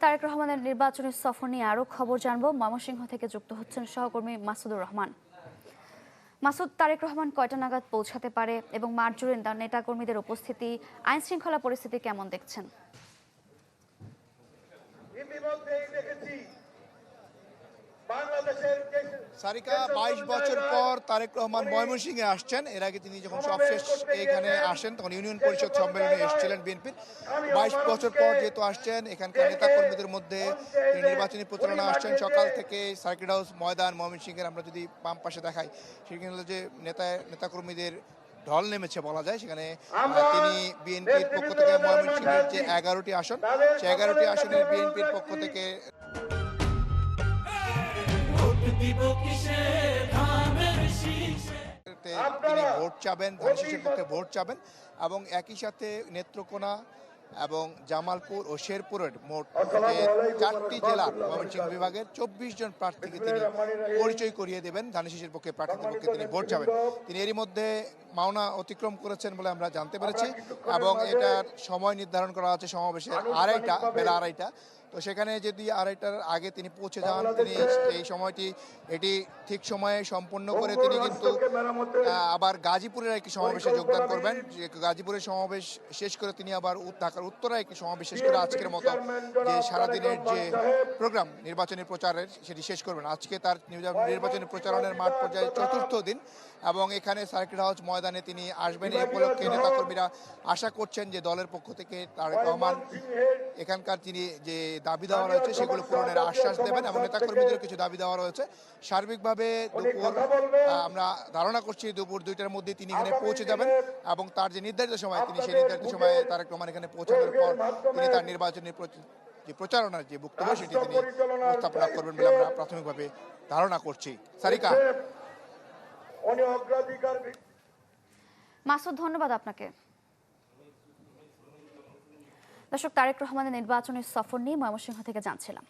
তারেক রহমানের নির্বাচনী সফর নিয়ে আরও খবর জানবো। ময়মনসিংহ থেকে যুক্ত হচ্ছেন সহকর্মী মাসুদুর রহমান। মাসুদ, তারেক রহমান কয়টা নাগাদ পৌঁছাতে পারে এবং মাঠ জুড়ে নেতাকর্মীদের উপস্থিতি, আইন শৃঙ্খলা পরিস্থিতি কেমন দেখছেন? সারিকা 22 বছর পর তারেক রহমান ময়মনসিংহে আসছেন। এর আগে তিনি যখন সবশেষ এখানে আসেন তখন ইউনিয়ন পরিষদ সম্মেলনে এসেছিলেন বিএনপির। 22 বছর পর যেহেতু আসছেন, এখানকার নেতাকর্মীদের মধ্যে তিনি নির্বাচনী প্রচারণা আসছেন সকাল থেকে। সার্কিট হাউস ময়দান ময়মনসিংহের আমরা যদি বাম পাশে দেখাই, সেখানে যে নেতাকর্মীদের ঢল নেমেছে বলা যায়। সেখানে তিনি বিএনপির পক্ষ থেকে ময়মনসিংহের যে 11টি আসন, সেই 11টি আসনের বিএনপির পক্ষ থেকে তিনি ভোট চাবেন, ধানশিসের পক্ষে ভোট চাবেন এবং একই সাথে নেত্রকোনা এবং জামালপুর ও শেরপুরের মোট 4টি জেলার ময়মনসিংহ বিভাগের 24 জন প্রার্থীকে তিনি পরিচয় করিয়ে দেবেন। ধানশিসের পক্ষে প্রার্থীদের পক্ষে তিনি ভোট চাবেন। তিনি এরই মধ্যে মাওনা অতিক্রম করেছেন বলে আমরা জানতে পেরেছি এবং এটার সময় নির্ধারণ করা আছে সমাবেশের বেলা 2:30। তো সেখানে যদি 2:30টার আগে তিনি পৌঁছে যান, তিনি এই সময়টি এটি ঠিক সময়ে সম্পন্ন করে তিনি কিন্তু আবার গাজীপুরের একটি সমাবেশে যোগদান করবেন। গাজীপুরের সমাবেশ শেষ করে তিনি আবার ঢাকার উত্তরায় একটি সমাবেশ শেষ করে আজকের মতো যে সারাদিনের যে প্রোগ্রাম নির্বাচনী প্রচারের সেটি শেষ করবেন। আজকে তার নির্বাচনী প্রচারণের মাঠ পর্যায়ে 4র্থ দিন এবং এখানে সার্কিট হাউস ময়দানে তিনি আসবেন। এই উপলক্ষে নেতাকর্মীরা আশা করছেন যে দলের পক্ষ থেকে তারেক রহমান এখানকার তিনি যে দাবি দেওয়া রয়েছে সেগুলো পূরণের আশ্বাস দেবেন এবং নেতাকর্মীদের কিছু দাবি দেওয়া রয়েছে। সার্বিকভাবে আমরা ধারণা করছি দুপুর 2টার মধ্যে তিনি এখানে পৌঁছে যাবেন এবং তার যে নির্ধারিত সময় তিনি সেই নির্ধারিত সময়ে তারেক রহমান এখানে পৌঁছানোর পর তিনি তার নির্বাচনী যে প্রচারণার যে বক্তব্য সেটি তিনি উপস্থাপনা করবেন বলে আমরা প্রাথমিকভাবে ধারণা করছি। সারিকা, মাসুদ, ধন্যবাদ আপনাকে। দর্শক, তারেক রহমানের নির্বাচনী সফর নিয়ে ময়মনসিংহ থেকে জানছিলাম।